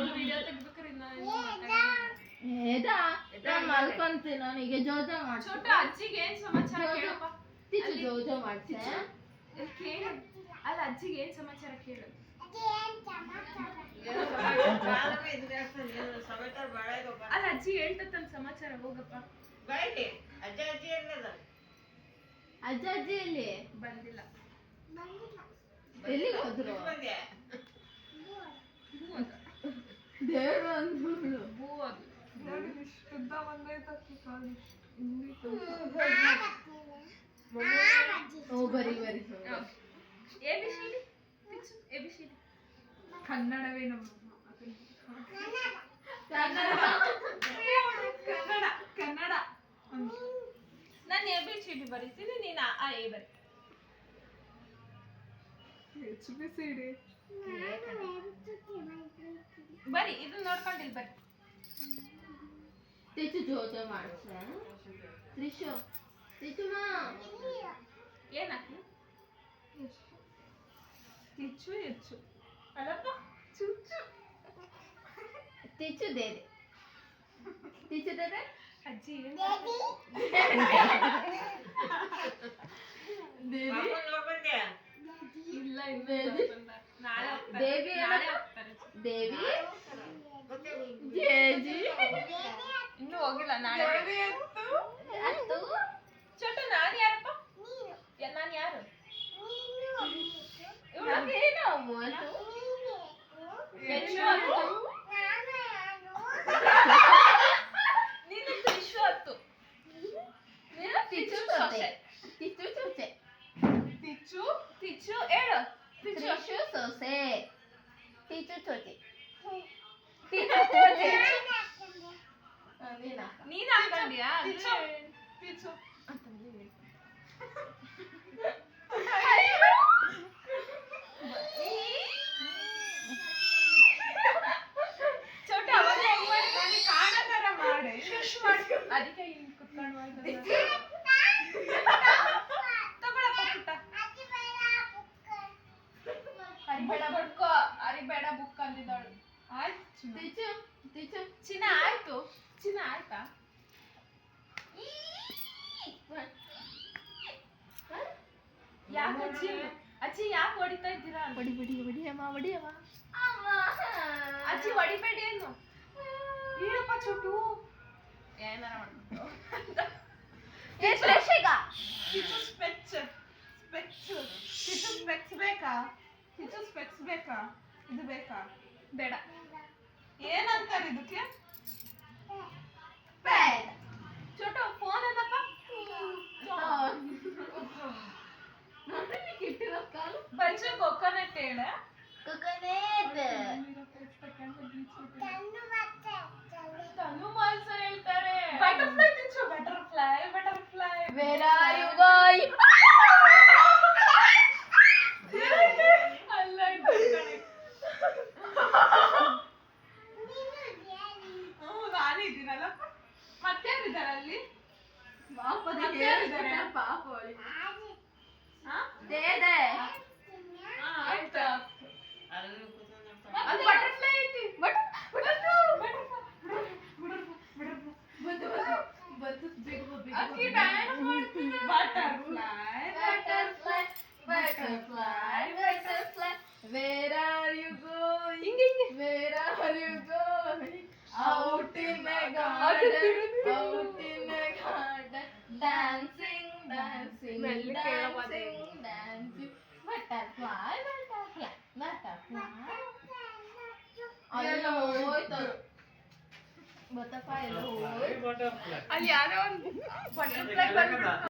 Video ತೆಗಿಬೇಕಾದ್ರೆ ನಾನು ಮಲ್ಕೊಂತೀನಿ ನನಗೆ ಜೋಜ ಮಾಡ್ತೀನಿ ಛೋಟ ಅಜ್ಜಿಗೆ ಏನ್ ಸಮಾಚಾರ ಕೇಳಪ್ಪ ತಿಚ್ಚು ಜೋಜ ಮಾಡ್ತೀನಿ ಕೇಳು ಅಲ್ಲ ಅಜ್ಜಿಗೆ ಏನ್ ಸಮಾಚಾರ ಕೇಳು ಅಲ್ಲ ಅಜ್ಜಿ ಹೇಳ್ತತ್ತಲ್ಲ ಸಮಾಚಾರ ಹೋಗಪ್ಪ ಅಜ್ಜ ಅಜ್ಜಿ ಎಲ್ಲಿ ಬಂದಿಲ್ಲ ಎಲ್ಲಿಗೆ ಹೋದ್ರು ದೇವ್ರು ಅಂದ್ರು ಹೂ ಅದು ಶುದ್ಧ ಬಂದೈತಕ್ಕಿ ಕಾಲು ಓ ಬರಿ ಬರಿ ಎಬಿಸಿಡಿ ಎಬಿಸಿಡಿ ಕನ್ನಡವೇ ನಮ್ಮ ಕನ್ನಡ ಕನ್ನಡ ನಾನು ಎಬಿಸಿಡಿ ಬರೀತೀನಿ ನೀನು ಆ ಎ ಬರಿ ಎಬಿಸಿಡಿ ಬರಿ ಇದನ್ನ ನೋಡ್ಕೊಂಡಿಲ್ಲ ಬರಿ ತಿಚ್ಚು ಜೋಜ ಮಾಡ್ಸ ತ್ರಿಶು ತಿಚ್ಚುಮಾ ಏನಾಕಿ ತಿಚ್ಚು ಹೆಚ್ಚು ಅಲ್ಲಪ್ಪ ಚುಚ್ಚು ತಿಚ್ಚು ದೇದೆ ತಿಚ್ಚು ದೇದೆ ಅಜ್ಜಿ ದೇವಿ ಇಲ್ಲ ನಾಳೆ ದೇವಿ ನಾಳೆ ಹೋಗ್ತಾರೆ ದೇವಿ ಜೇಜಿ ಇನ್ನೂ ಹೋಗಿಲ್ಲ ನಾಳೆ ಅತ್ತು ಚೋಟ ನಾನು ಯಾರಪ್ಪ ನಾನು ಯಾರು ಏನು ಮೂವತ್ತು ಹೆಚ್ಚು ಹತ್ತು ನೀನು ವಿಶ್ವ ಹತ್ತು ನೀನು ತಿಚ್ಚು ಸೊಸೆ ತಿಚ್ಚು ಚೊಚ್ಚೆ ತಿಚ್ಚು ತಿಚ್ಚು ಹೇಳು ತ್ರಿಶು ಸೊಸೆ ತಿಚ್ಚು ಚೊಚ್ಚೆ ನೀನ್ ಹಾಕೊಂಡಿಯಾ ತಿಚ್ಚು ಚೋಟ ಅವಾಗ ಹೆಂಗ್ ಮಾಡಿ ಕಾಣೋ ತರ ಮಾಡಿ ಅದಕ್ಕೆ ಹಿಂಗ್ ಕುತ್ಕೊಂಡು ತಗೊಳಪ್ಪ ಪುಟ್ಟ ಹರಿಬೇಡ ಬಡ್ಕೋ ಹರಿಬೇಡ ಬುಕ್ ಅಂದಿದ್ದಾಳು ಆಯ್ತು ತಿಚ್ಚು ತಿಚ್ಚು ಚಿನ್ನ ಆಯ್ತು ಚಿನ್ನ ಆಯ್ತಾ ಯಾಕೆ ಅಜ್ಜಿ ಅಜ್ಜಿ ಯಾಕೆ ಹೊಡಿತಾ ಇದ್ದೀರಾ ಬಡಿ ಬಡಿ ಬಡಿ ಅಮ್ಮ ಬಡಿ ಅಮ್ಮ ಅಜ್ಜಿ ಹೊಡಿಬೇಡಿ ಏನು ಏನಪ್ಪ ಚೋಟು ಏನಾರ ಮಾಡ್ಬಿಟ್ಟು ಕಿಚ್ಚು ಸ್ಪೆಕ್ಸ್ ಬೇಕಾ ಕಿಚ್ಚು ಸ್ಪೆಕ್ಸ್ ಬೇಕಾ ಇದು ಬೇಕಾ ಬೇಡ ಏನಂತಾರೆ ಇದಕ್ಕೆ ಚೋಟು ಫೋನ್ ಏನಪ್ಪ ಕಿಟ್ಟಿರೋ ಕಾಲು ಬಜ್ಜು ಕೊಕೊನಟ್ ಹೇಳ ತನು ಮಾಲ್ಸ ಹೇಳ್ತಾರೆ ಬಟರ್ಫ್ಲೈ ತಿಂಚು butterfly butterfly Where are you going? ಅಲ್ಲ ನಾನಿದ್ದೀನಲ್ಲ ಮತ್ತೆ ಯಾರಿದ್ದಾರೆ ಅಲ್ಲಿ ಪಾಪ ಹಾ ದೇದೆ ಆಯ್ತಾ ಅದು ಬಟರ್ಫ್ಲೈ ಐತಿ ಅಕ್ಕಿ ಡಯಾನ ಮಾಡ್ತಿದ್ದೆ butterfly Butterfly, where are you going? Where are you going? Out in the garden, out in the garden, dancing, dancing, dancing, dancing. Butterfly, butterfly, butterfly. ಅಲ್ಲೋ ಹೋಯ್ತು ಬಟರ್ಫ್ಲೈ ಎಲ್ಲ ಹೋಯ್ತು ಅಲ್ಲಿ ಯಾರೋ ಒಂದು ಬಟರ್ಫ್ಲೈ ಬಂದ್ಬಿಟ್ಟು